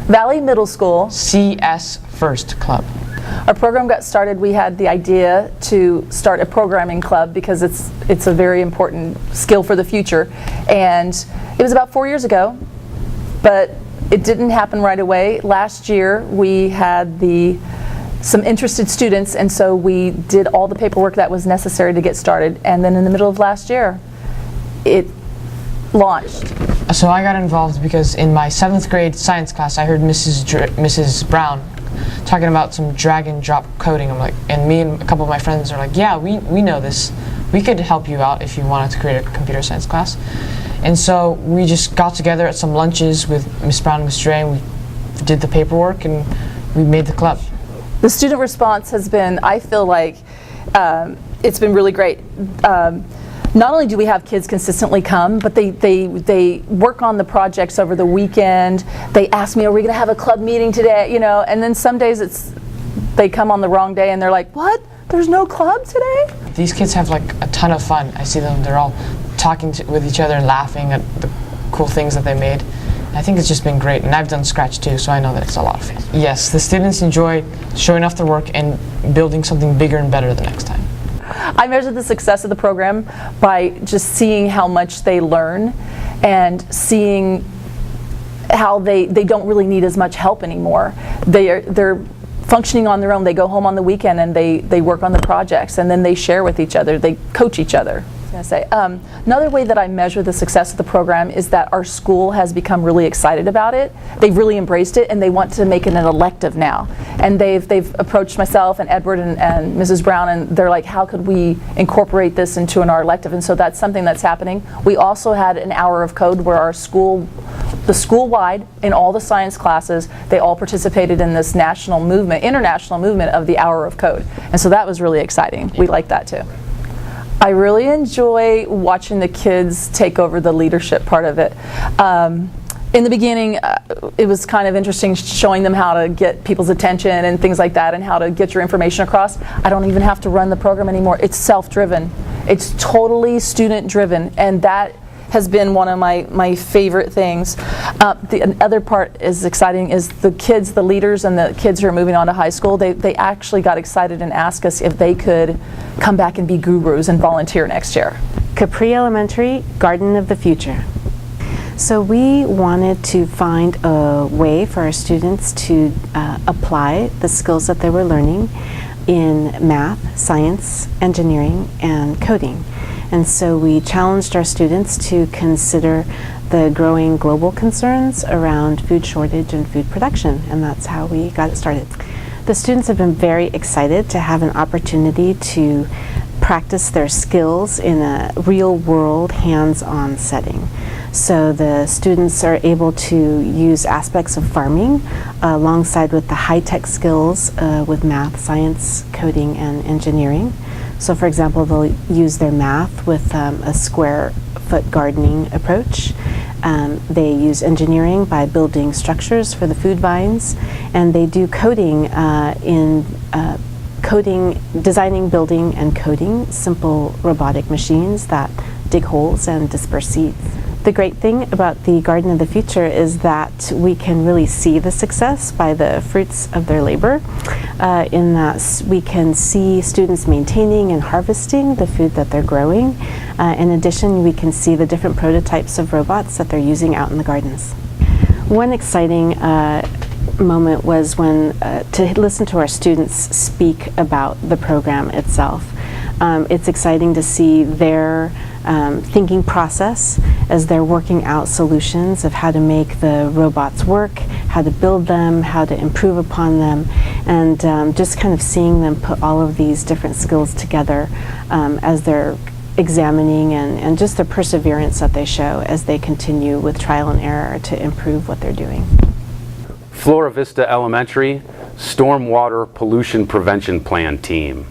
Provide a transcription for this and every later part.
Valley Middle School. CS First Club. Our program got started, we had the idea to start a programming club because it's a very important skill for the future. And it was about 4 years ago, but it didn't happen right away. Last year we had some interested students, and so we did all the paperwork that was necessary to get started. And then in the middle of last year, it launched. So I got involved because in my 7th grade science class, I heard Mrs. Brown talking about some drag and drop coding. And me and a couple of my friends are like, yeah, we know this. We could help you out if you wanted to create a computer science class. And so we just got together at some lunches with Miss Brown and Miss Dre, and we did the paperwork and we made the club. The student response has been, I feel like, it's been really great. Not only do we have kids consistently come, but they work on the projects over the weekend. They ask me, are we going to have a club meeting today? You know, and then some days they come on the wrong day and they're like, what? There's no club today? These kids have like a ton of fun. I see them, they're all talking with each other and laughing at the cool things that they made. I think it's just been great, and I've done Scratch too, so I know that it's a lot of fun. Yes, the students enjoy showing off their work and building something bigger and better the next time. I measure the success of the program by just seeing how much they learn and seeing how they don't really need as much help anymore. They're functioning on their own. They go home on the weekend and they work on the projects, and then they share with each other. They coach each other. Another way that I measure the success of the program is that our school has become really excited about it. They've really embraced it, and they want to make it an elective now. And they've approached myself and Edward and Mrs. Brown, and they're like, how could we incorporate this into our elective? And so that's something that's happening. We also had an hour of code where our school-wide, in all the science classes, they all participated in this international movement of the hour of code. And so that was really exciting. We like that too. I really enjoy watching the kids take over the leadership part of it. In the beginning, it was kind of interesting showing them how to get people's attention and things like that, and how to get your information across. I don't even have to run the program anymore. It's self-driven. It's totally student-driven, and that has been one of my favorite things. The other part is exciting is the kids, the leaders and the kids who are moving on to high school, they actually got excited and asked us if they could come back and be gurus and volunteer next year. Capri Elementary, Garden of the Future. So we wanted to find a way for our students to apply the skills that they were learning in math, science, engineering, and coding. And so we challenged our students to consider the growing global concerns around food shortage and food production, and that's how we got it started. The students have been very excited to have an opportunity to practice their skills in a real-world, hands-on setting. So the students are able to use aspects of farming alongside with the high-tech skills with math, science, coding, and engineering. So for example, they'll use their math with a square foot gardening approach. They use engineering by building structures for the food vines, and they do coding designing, building, and coding simple robotic machines that dig holes and disperse seeds. The great thing about the Garden of the Future is that we can really see the success by the fruits of their labor, in that we can see students maintaining and harvesting the food that they're growing. In addition, we can see the different prototypes of robots that they're using out in the gardens. One exciting moment was when to listen to our students speak about the program itself. It's exciting to see their thinking process as they're working out solutions of how to make the robots work, how to build them, how to improve upon them, and just kind of seeing them put all of these different skills together as they're examining, and just the perseverance that they show as they continue with trial and error to improve what they're doing. Flora Vista Elementary Stormwater Pollution Prevention Plan Team.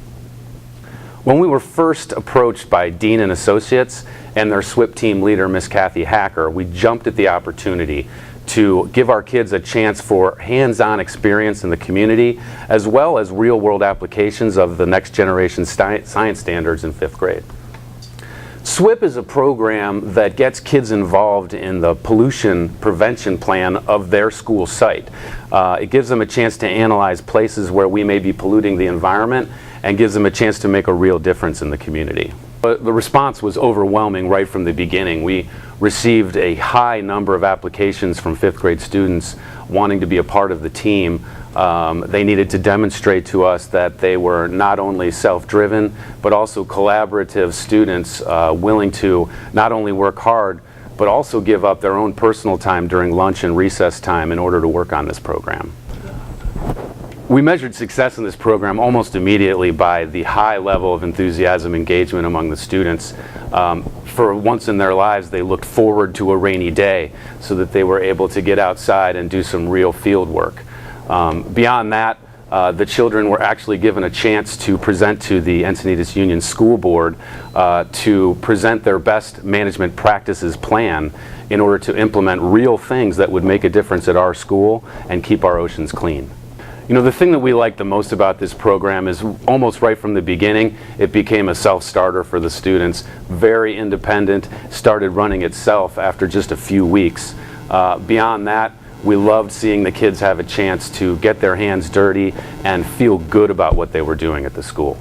When we were first approached by Dean and Associates and their SWIP team leader, Miss Kathy Hacker, we jumped at the opportunity to give our kids a chance for hands-on experience in the community, as well as real-world applications of the next generation science standards in 5th grade. SWIP is a program that gets kids involved in the pollution prevention plan of their school site. It gives them a chance to analyze places where we may be polluting the environment and gives them a chance to make a real difference in the community. But the response was overwhelming right from the beginning. We received a high number of applications from 5th grade students wanting to be a part of the team. They needed to demonstrate to us that they were not only self-driven, but also collaborative students willing to not only work hard, but also give up their own personal time during lunch and recess time in order to work on this program. We measured success in this program almost immediately by the high level of enthusiasm engagement among the students. For once in their lives, they looked forward to a rainy day so that they were able to get outside and do some real field work. Beyond that, the children were actually given a chance to present to the Encinitas Union School Board to present their best management practices plan in order to implement real things that would make a difference at our school and keep our oceans clean. You know, the thing that we like the most about this program is almost right from the beginning, it became a self-starter for the students. Very independent, started running itself after just a few weeks. Beyond that, we loved seeing the kids have a chance to get their hands dirty and feel good about what they were doing at the school.